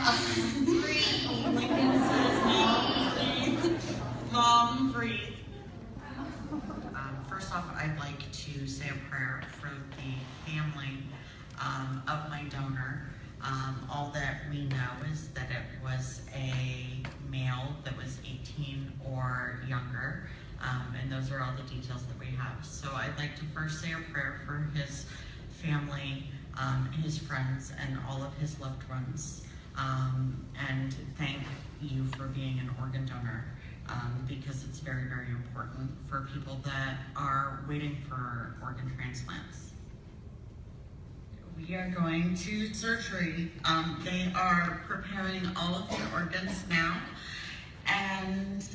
Breathe. Lincoln says long breathe. First off, I'd like to say a prayer for the family of my donor. All that we know is that it was a male that was 18 or younger, and those are all the details that we have. So I'd like to first say a prayer for his family, his friends, and all of his loved ones, and thank you for being an organ donor. Because it's very, very important for people that are waiting for organ transplants. We are going to surgery. They are preparing all of the organs now, and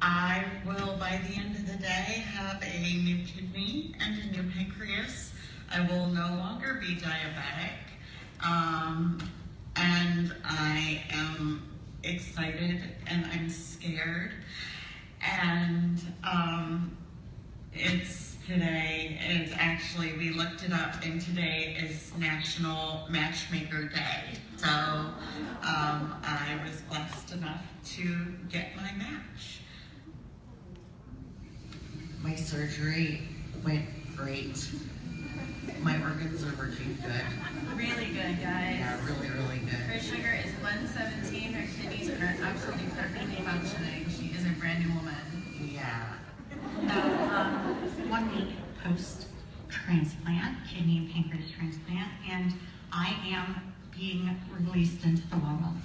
I will, by the end of the day, have a new kidney and a new pancreas. I will no longer be diabetic, and I am excited and I'm scared, and it's actually, we looked it up, and today is National Matchmaker Day, so I was blessed enough to get my match. My surgery went great. My organs are working good. Really good, guys. Yeah, really, really good. Her sugar is 117. Her kidneys are absolutely perfectly functioning. She is a brand new woman. Yeah. So, 1 week post-transplant, kidney and pancreas transplant, and I am being released into the world.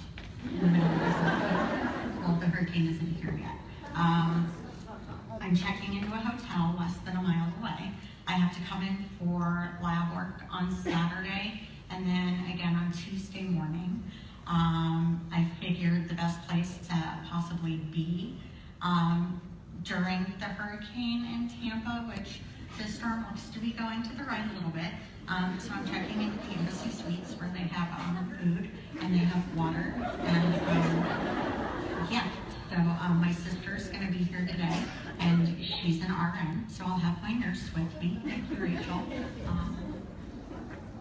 Well, the hurricane isn't here yet. I'm checking into a hotel less than a mile away. I have to come in for lab work on Saturday, and then again on Tuesday morning. I figured the best place to possibly be during the hurricane in Tampa, which the storm looks to be going to the right a little bit. So I'm checking into the embassy suites where they have food and they have water. And yeah, so my sister's going to be here today, and she's an RN, so I'll have my nurse with me. Thank you, Rachel.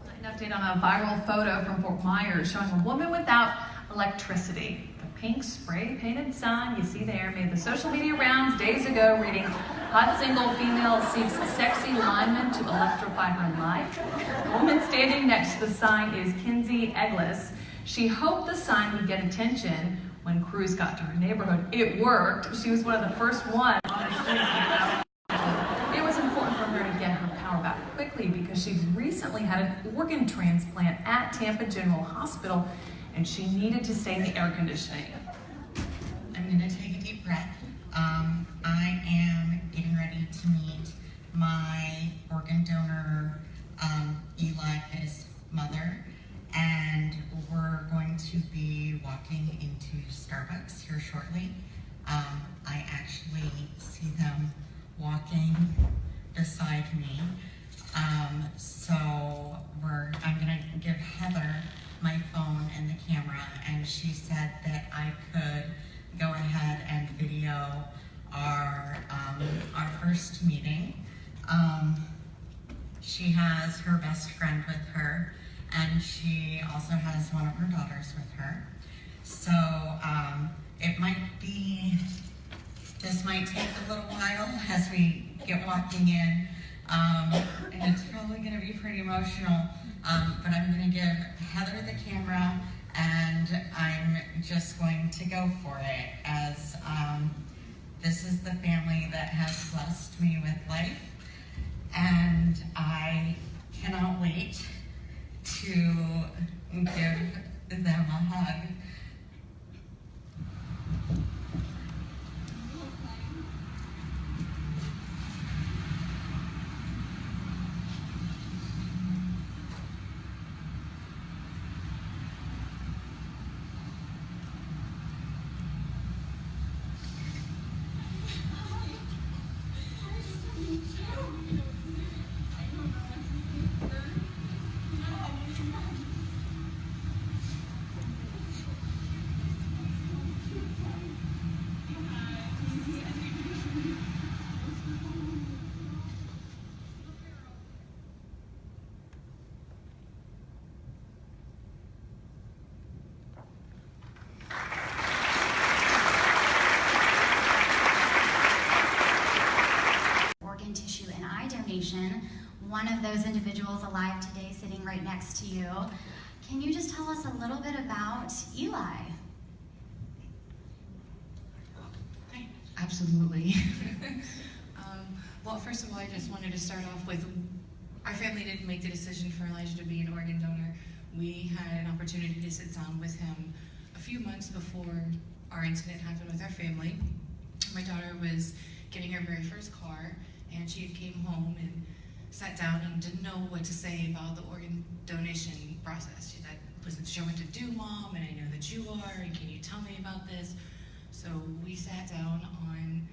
An update on a viral photo from Fort Myers showing a woman without electricity. The pink spray-painted sign you see there made the social media rounds days ago, reading, "Hot single female seeks sexy lineman to electrify her life." The woman standing next to the sign is Kinsey Eglis. She hoped the sign would get attention when crews got to her neighborhood. It worked. She was one of the first ones on the street. It was important for her to get her power back quickly because she's recently had an organ transplant at Tampa General Hospital, and she needed to stay in the air conditioning. I'm going to take a deep breath. I am getting ready to meet my organ donor, Eli's mother, and we're going to be walking into Starbucks here shortly. I actually see them walking beside me. So I'm gonna give Heather my phone and the camera, and she said that I could go ahead and video our first meeting. She has her best friend with her, and she also has one of her daughters with her. So this might take a little while as we get walking in, and it's probably gonna be pretty emotional, but I'm gonna give Heather the camera, and I'm just going to go for it, as this is the family that has blessed me with life, and I cannot wait to give them a hug. of those individuals alive today sitting right next to you. Can you just tell us a little bit about Eli? Absolutely. Well, first of all, I just wanted to start off with, our family didn't make the decision for Elijah to be an organ donor. We had an opportunity to sit down with him a few months before our incident happened with our family. My daughter was getting her very first car, and she had came home and sat down and didn't know what to say about the organ donation process. She said, wasn't sure what to do, Mom, and I know that you are, and can you tell me about this? So we sat down on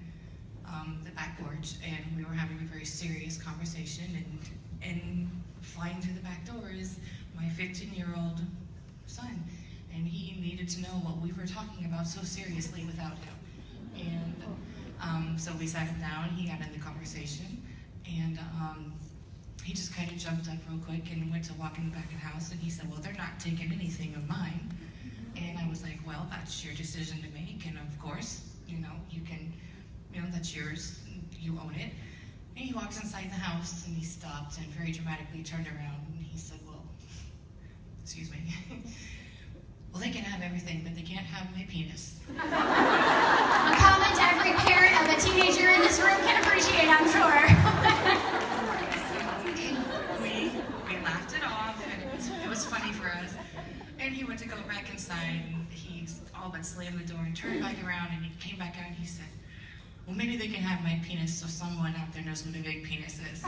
the back porch, and we were having a very serious conversation, and flying through the back door is my 15-year-old son, and he needed to know what we were talking about so seriously without him. And so we sat him down, he got in the conversation, and he just kind of jumped up real quick and went to walk in the back of the house, and he said, well, they're not taking anything of mine. And I was like, well, that's your decision to make, and of course, you know, you can, you know, that's yours, you own it. And he walks inside the house, and he stopped and very dramatically turned around, and he said, well, excuse me, well, they can have everything, but they can't have my penis. A comment every parent of a teenager in this room can appreciate, I'm sure. We laughed it off, and it was funny for us. And he went to go back inside, and he all but slammed the door and turned back around, and he came back out and he said, well, maybe they can have my penis so someone out there knows what a big penis is.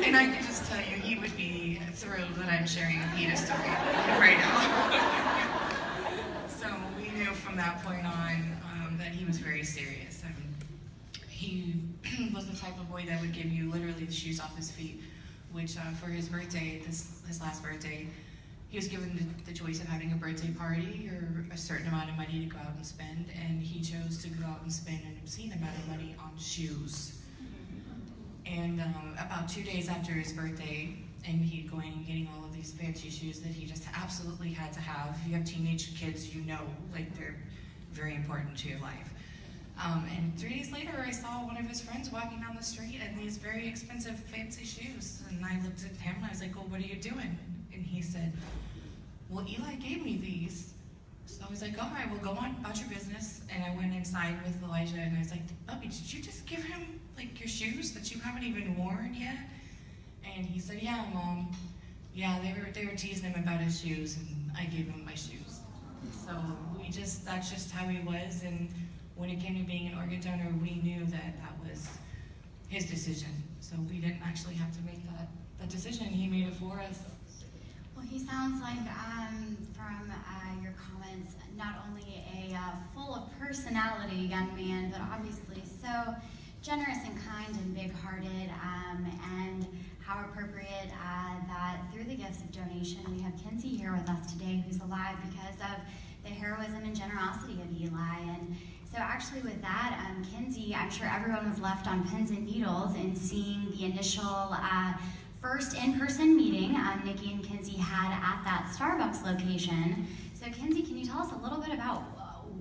And I can just tell you, he would be thrilled that I'm sharing a penis story right now. So we knew from that point on that he was very serious. He was the type of boy that would give you literally the shoes off his feet, which for his birthday, his last birthday, he was given the choice of having a birthday party or a certain amount of money to go out and spend, and he chose to go out and spend an obscene amount of money on shoes. And about 2 days after his birthday, and he'd going and getting all of these fancy shoes that he just absolutely had to have. If you have teenage kids, you know, like they're very important to your life. And 3 days later, I saw one of his friends walking down the street in these very expensive, fancy shoes. And I looked at him and I was like, well, what are you doing? And he said, well, Eli gave me these. So I was like, all right, well, go on about your business. And I went inside with Elijah and I was like, Bubby, did you just give him like your shoes that you haven't even worn yet? And he said, yeah, Mom. Yeah, they were teasing him about his shoes, and I gave him my shoes. So that's just how he was. And when it came to being an organ donor, we knew that was his decision. So we didn't actually have to make that decision. He made it for us. Well, he sounds like, from your comments, not only a full of personality young man, but obviously so generous and kind and big-hearted, and how appropriate that through the gifts of donation, we have Kinsey here with us today, who's alive because of the heroism and generosity of Eli. And so actually with that, Kinsey, I'm sure everyone was left on pins and needles in seeing the initial first in-person meeting Nikki and Kinsey had at that Starbucks location. So Kinsey, can you tell us a little bit about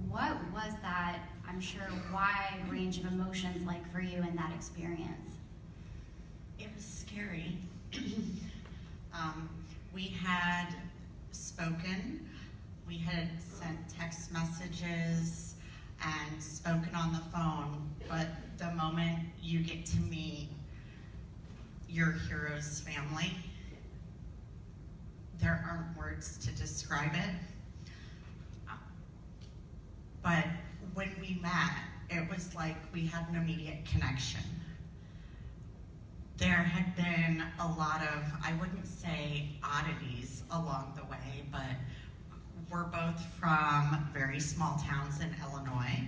what was that, I'm sure, wide range of emotions like for you in that experience? It was scary. We had spoken, we had sent text messages and spoken on the phone, but the moment you get to meet your hero's family, there aren't words to describe it. But when we met, it was like we had an immediate connection. There had been a lot of, I wouldn't say oddities along the way, but we're both from very small towns in Illinois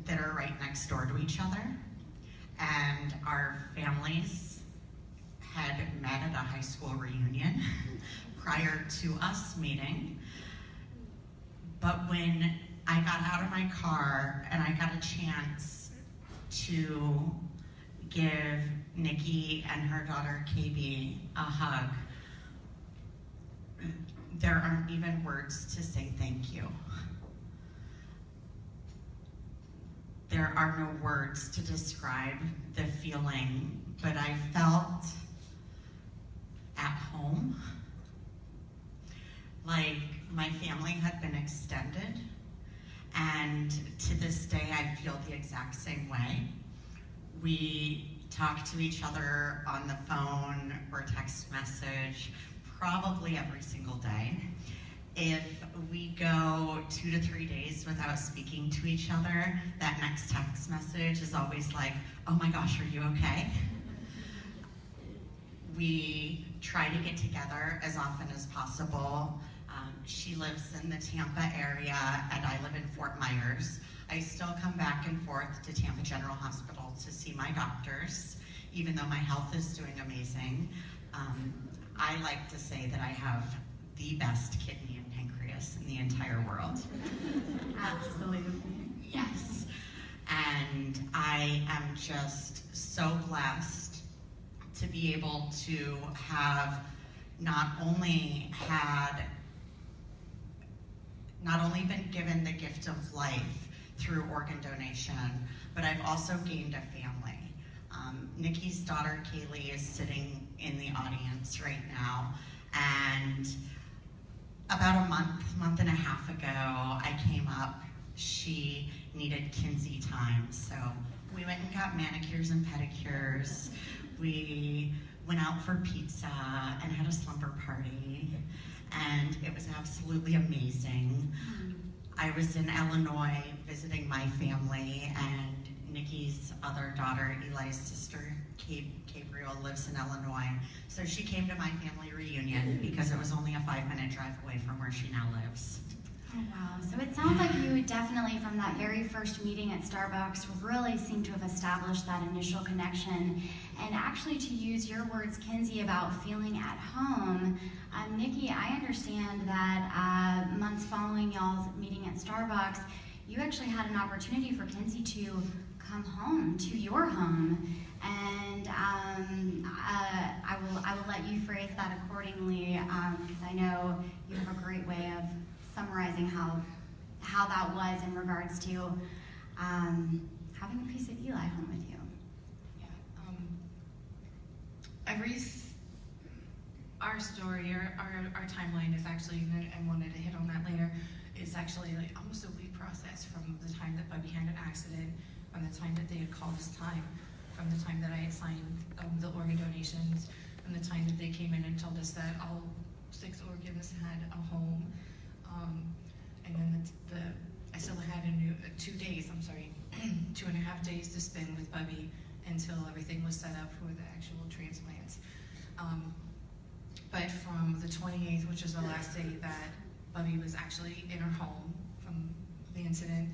that are right next door to each other. And our families had met at a high school reunion prior to us meeting. But when I got out of my car and I got a chance to give Nikki and her daughter KB a hug, there aren't even words to say thank you. there are no words to describe the feeling, but I felt at home, like my family had been extended, and to this day I feel the exact same way. We talk to each other on the phone or text message probably every single day. If we go 2 to 3 days without speaking to each other, that next text message is always like, oh my gosh, are you okay? We try to get together as often as possible. She lives in the Tampa area and I live in Fort Myers. I still come back and forth to Tampa General Hospital to see my doctors, even though my health is doing amazing. I like to say that I have the best kidney and pancreas in the entire world. Absolutely. Yes. And I am just so blessed to be able to have not only been given the gift of life through organ donation, but I've also gained a family. Nikki's daughter Kaylee is sitting in the audience right now, and about a month and a half ago, I came up. She needed Kinsey time, so we went and got manicures and pedicures. We went out for pizza and had a slumber party, and it was absolutely amazing. I was in Illinois visiting my family, and Nikki's other daughter, Eli's sister, Gabriel, lives in Illinois. So she came to my family reunion because it was only a 5-minute drive away from where she now lives. Oh, wow. So it sounds like you definitely, from that very first meeting at Starbucks, really seem to have established that initial connection. And actually, to use your words, Kinsey, about feeling at home, Nikki, I understand that months following y'all's meeting at Starbucks, you actually had an opportunity for Kinsey to come home, to your home. And I will let you phrase that accordingly, because I know you have a great way of summarizing how that was in regards to having a piece of Eli home with you. Yeah. Our story, our timeline is actually, and I wanted to hit on that later, is actually like almost a week process from the time that Bubby had an accident, from the time that they had called us time, from the time that I had signed the organ donations, from the time that they came in and told us that all 6 organs had a home. And then I still had 2 days, 2.5 days to spend with Bubby until everything was set up for the actual transplants. But from the 28th, which is the last day that Bubby was actually in her home from the incident,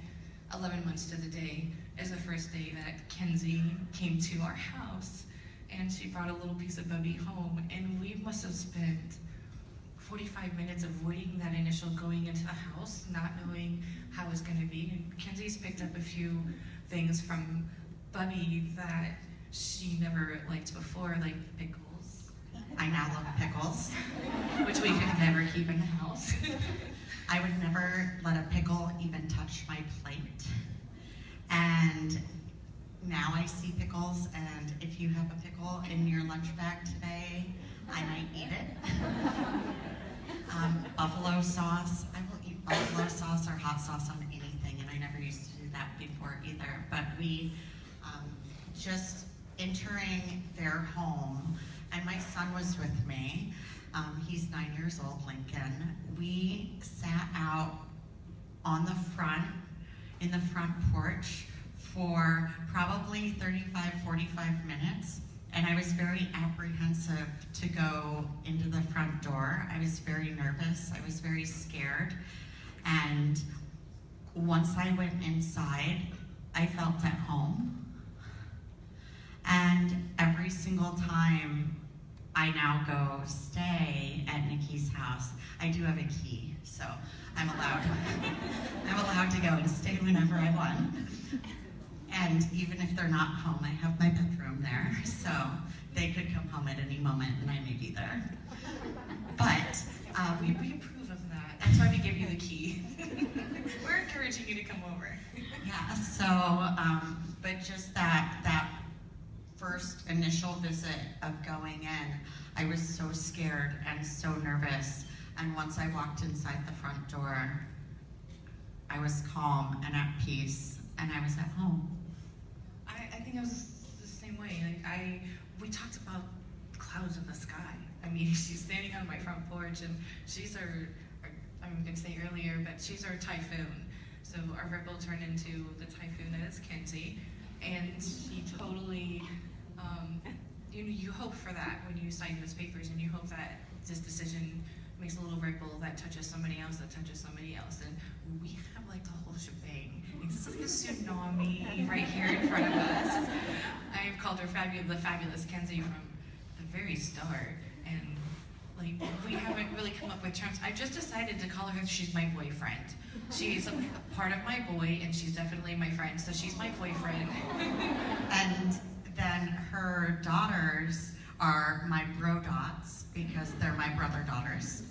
11 months to the day, is the first day that Kenzie came to our house, and she brought a little piece of Bubby home, and we must have spent 45 minutes avoiding that initial going into the house, not knowing how it was going to be. And Kenzie's picked up a few things from Bubby that she never liked before, like pickles. I now love pickles. Which we could never keep in the house. I would never let a pickle even touch my plate. And now I see pickles, and if you have a pickle in your lunch bag today, I might eat it. Buffalo sauce, I will eat buffalo sauce or hot sauce on anything, and I never used to do that before either. But we just entering their home, and my son was with me. He's 9 years old, Lincoln. We sat out on the front, in the front porch for probably 35, 45 minutes. And I was very apprehensive to go into the front door. I was very nervous. I was very scared. And once I went inside, I felt at home. And every single time I now go stay at Nikki's house, I do have a key, so I'm allowed to go and stay whenever I want. And even if they're not home, I have my bedroom there, so they could come home at any moment and I may be there. But We approve of that. That's why we give you the key. We're encouraging you to come over. yeah, Yeah, so, but just that first initial visit of going in, I was so scared and so nervous. And once I walked inside the front door, I was calm and at peace, and I was at home. I think I was the same way. Like we talked about clouds in the sky. I mean, she's standing on my front porch, and she's our I'm gonna say earlier, but she's our typhoon. So our ripple turned into the typhoon that is Kinsey, and she totally, you hope for that when you sign those papers, and you hope that this decision makes a little ripple that touches somebody else, and we have like the whole shebang. It's like a tsunami right here in front of us. I've called her the fabulous Kenzie from the very start, and like we haven't really come up with terms. I just decided to call her, she's my boyfriend. She's a part of my boy, and she's definitely my friend, so she's my boyfriend. And then her daughters are my bro dots because they're my brother daughters.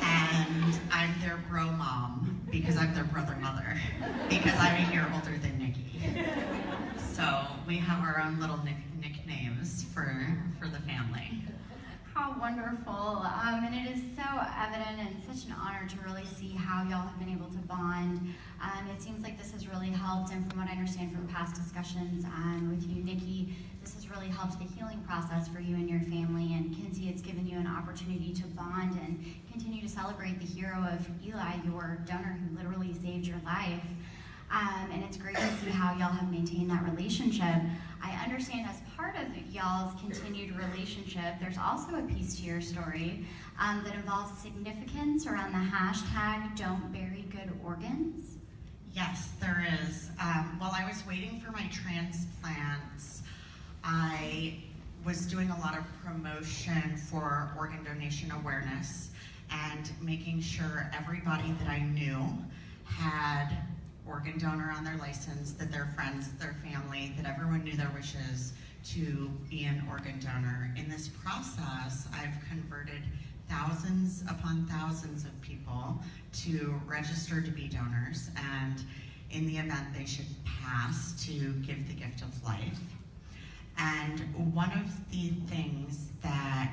And I'm their bro mom because I'm their brother mother because I'm a year older than Nikki. So we have our own little nicknames for the family. How wonderful. And it is so evident and such an honor to really see how y'all have been able to bond. It seems like this has really helped, and from what I understand from past discussions with you, Nikki, this has really helped the healing process for you and your family. And Kinsey, it's given you an opportunity to bond and continue to celebrate the hero of Eli, your donor who literally saved your life. And it's great to see how y'all have maintained that relationship. I understand as part of y'all's continued relationship, there's also a piece to your story that involves significance around the hashtag Don't Bury Good Organs. Yes, there is. While I was waiting for my transplants, I was doing a lot of promotion for organ donation awareness and making sure everybody that I knew had organ donor on their license, that their friends, their family, that everyone knew their wishes to be an organ donor. In this process, I've converted thousands upon thousands of people to register to be donors, and in the event they should pass, to give the gift of life. And one of the things that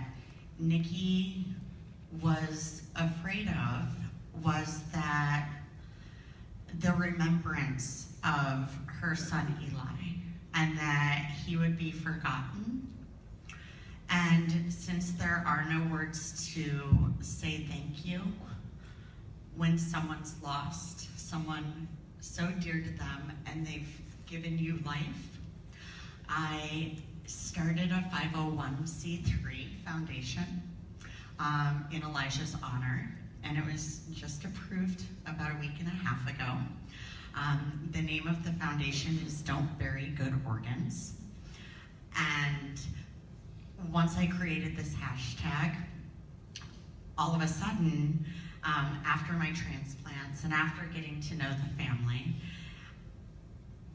Nikki was afraid of was that the remembrance of her son Eli, and that he would be forgotten. And since there are no words to say thank you when someone's lost someone so dear to them and they've given you life, I started a 501c3 foundation in Elijah's honor, and it was just approved about a week and a half ago. The name of the foundation is Don't Bury Good Organs. And once I created this hashtag, all of a sudden, after my transplants and after getting to know the family,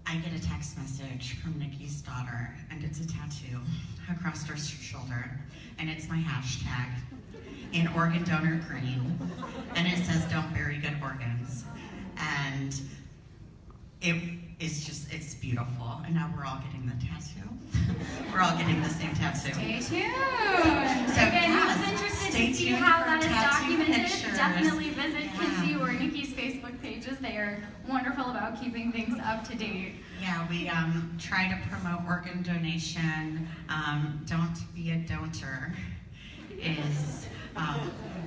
I get a text message from Nikki's daughter, and it's a tattoo across her shoulder, and it's my hashtag in organ donor green, and it says Don't Bury Good Organs. And it's beautiful, and now we're all getting the tattoo. We're all getting the same tattoo. Stay tuned. So Again, yes, who's interested stay to see tuned how for that is tattoo documented, pictures. definitely visit Yeah. Kinsey or Nikki's Facebook pages. They are wonderful about keeping things up to date. Yeah, we try to promote organ donation. Don't be a donor is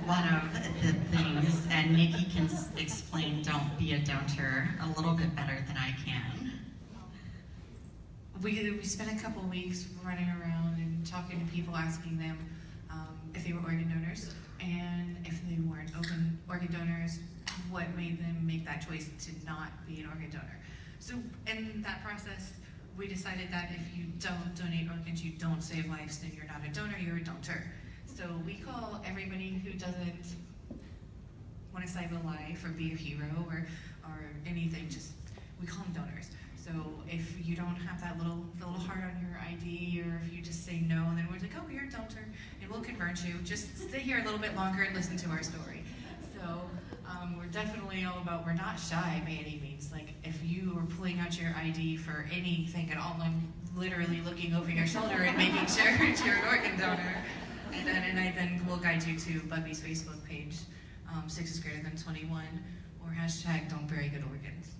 one of the things, and Nikki can explain don't be a donor a little bit better than I can. We spent a couple weeks running around and talking to people, asking them if they were organ donors, and if they weren't organ donors, what made them make that choice to not be an organ donor. So in that process, we decided that if you don't donate organs, you don't save lives, then you're not a donor, you're a donor. So we call everybody who doesn't want to save a life or be a hero or anything, we call them donors. So if you don't have the little heart on your ID, or if you just say no, then we're like, oh, you're a donor, and we'll convert you. Just stay here a little bit longer and listen to our story. So So we're definitely all about, we're not shy by any means. Like if you are pulling out your ID for anything at all, I'm literally looking over your shoulder and making sure you're an organ donor. And I then will guide you to Bubby's Facebook page, 6 is greater than 21, or hashtag don't bury good organs.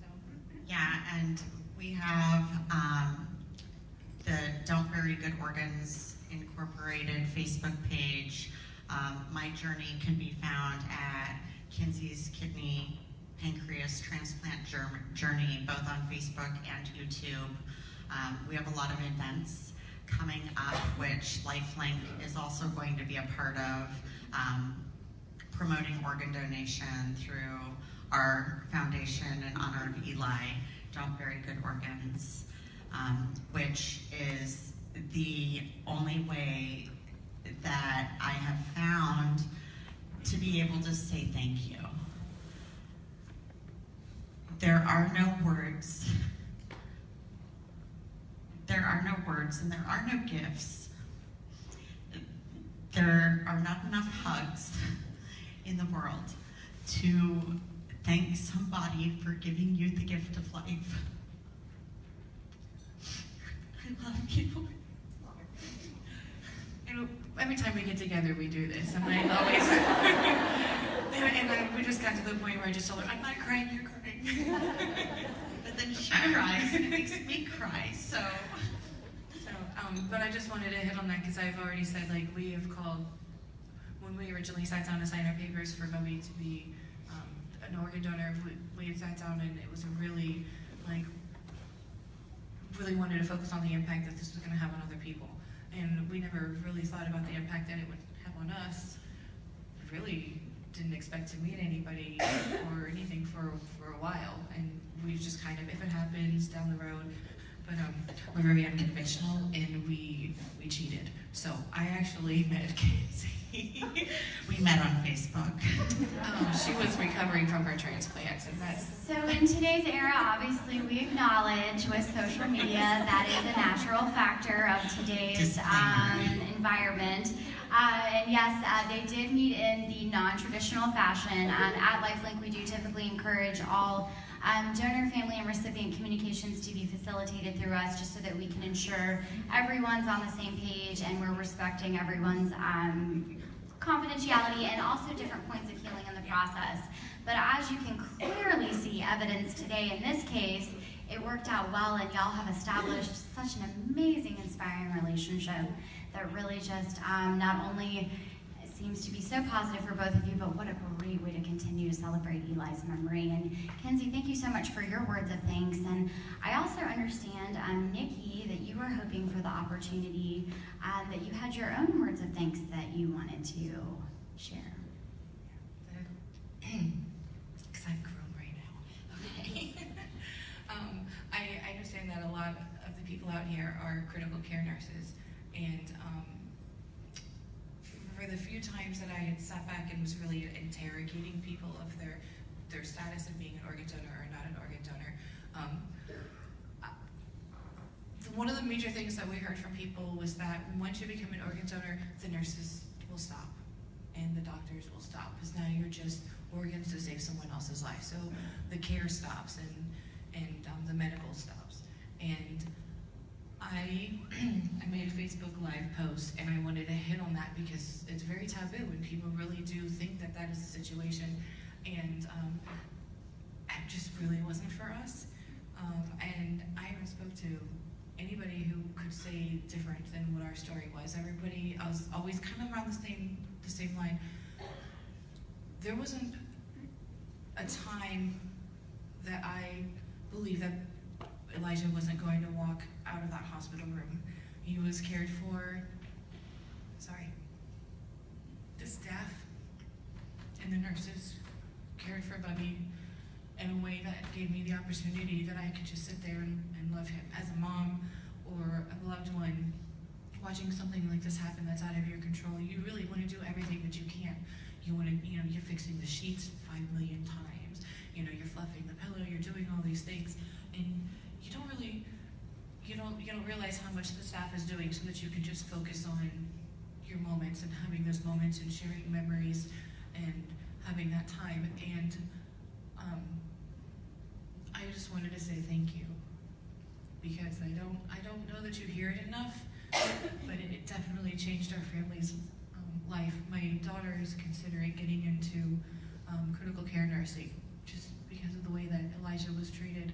So. Yeah, and we have the Don't Bury Good Organs Incorporated Facebook page. My journey can be found at Kinsey's Kidney Pancreas Transplant Journey, both on Facebook and YouTube. We have a lot of events coming up, which LifeLink is also going to be a part of, promoting organ donation through our foundation in honor of Eli, Don't Bury Good Organs, which is the only way that I have found to be able to say thank you. There are no words. There are no words and there are no gifts. There are not enough hugs in the world to thank somebody for giving you the gift of life. I love you. And every time we get together, we do this, and I always, we just got to the point where I just told her, I'm not crying, you're crying. But then she cries, and it makes me cry, so. But I just wanted to hit on that, because I've already said, like, we have called, when we originally sat down to sign our papers for Bubby to be an organ donor, we had sat down, and it was a really, like, really wanted to focus on the impact that this was going to have on other people. And we never really thought about the impact that it would have on us. We really didn't expect to meet anybody or anything for a while. And we just kind of, if it happens down the road, but we're very unconventional and we cheated. So I actually met Kinsey. We met on Facebook. She was recovering from her transplant. And that's So in today's era, obviously we acknowledge with social media that is a natural factor of today's environment. And yes, they did meet in the non-traditional fashion. At LifeLink, we do typically encourage all donor, family, and recipient communications to be facilitated through us, just so that we can ensure everyone's on the same page and we're respecting everyone's confidentiality and also different points of healing in the process. But as you can clearly see evidence today in this case, it worked out well, and y'all have established such an amazing, inspiring relationship that really just not only seems to be so positive for both of you, but what a great way to continue to celebrate Eli's memory. And Kinsey, thank you so much for your words of thanks. And I also understand, Nikki, that you were hoping for the opportunity, that you had your own words of thanks that you wanted to share. because I've grown right now. Okay. I understand that a lot of the people out here are critical care nurses, and for the few times that I had sat back and was really interrogating people of their status of being an organ donor or not an organ donor, one of the major things that we heard from people was that once you become an organ donor, the nurses will stop and the doctors will stop, because now you're just organs to save someone else's life. So the care stops and the medical stops. And I made a Facebook Live post, and I wanted to hit on that because it's very taboo, and people really do think that that is the situation, and it just really wasn't for us. And I haven't spoke to anybody who could say different than what our story was. Everybody, I was always kind of around the same line. There wasn't a time that I believed that Elijah wasn't going to walk out of that hospital room. He was cared for, the staff and the nurses cared for Bubby in a way that gave me the opportunity that I could just sit there and love him. As a mom or a loved one, watching something like this happen that's out of your control, you really want to do everything that you can. You want to, you're fixing the sheets 5 million times. You're fluffing the pillow, you're doing all these things, and you don't realize how much the staff is doing, so that you can just focus on your moments and having those moments and sharing memories and having that time. And I just wanted to say thank you, because I don't know that you hear it enough, but it definitely changed our family's life. My daughter is considering getting into critical care nursing just because of the way that Elijah was treated.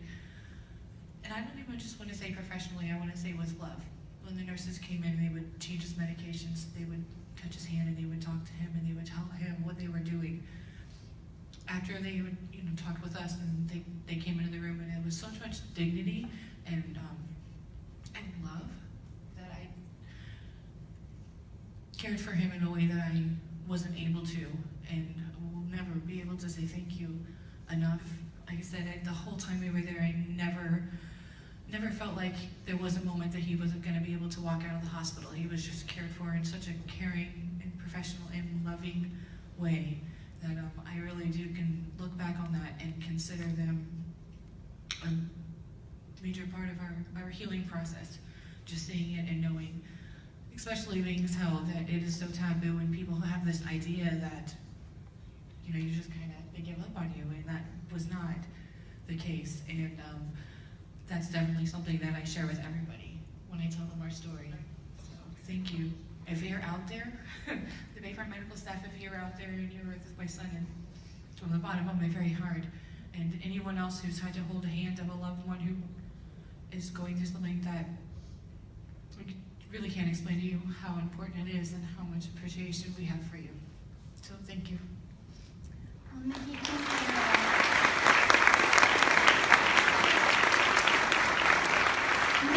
And I don't even just want to say professionally, I want to say with love. When the nurses came in, they would change his medications, they would touch his hand, and they would talk to him, and they would tell him what they were doing. After they would, talked with us, and they came into the room, and it was so much dignity and love that I cared for him in a way that I wasn't able to, and will never be able to say thank you enough. Like I said, the whole time we were there, I never felt like there was a moment that he wasn't going to be able to walk out of the hospital. He was just cared for in such a caring and professional and loving way that I really can look back on that and consider them a major part of our healing process. Just seeing it and knowing, especially being told that it is so taboo, and people have this idea that you just they give up on you, and that was not the case. And that's definitely something that I share with everybody when I tell them our story. So thank you. If you're out there, the Bayfront medical staff, if you're out there and you're with my son, and from the bottom of my very heart, and anyone else who's had to hold a hand of a loved one who is going through something that we really can't explain to you how important it is and how much appreciation we have for you. So thank you. Well, Nikki, thank you.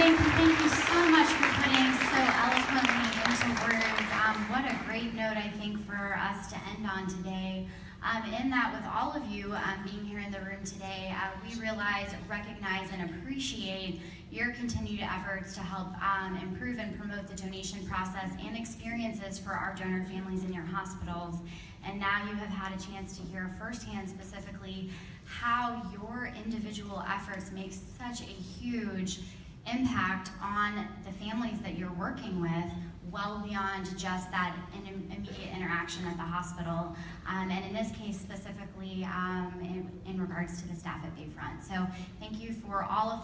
Thank you so much for putting so eloquently into words. What a great note, I think, for us to end on today. In that, with all of you being here in the room today, we realize, recognize, and appreciate your continued efforts to help improve and promote the donation process and experiences for our donor families in your hospitals. And now you have had a chance to hear firsthand specifically how your individual efforts make such a huge impact on the families that you're working with, well beyond just that immediate interaction at the hospital, and in this case specifically in regards to the staff at Bayfront. So thank you for all of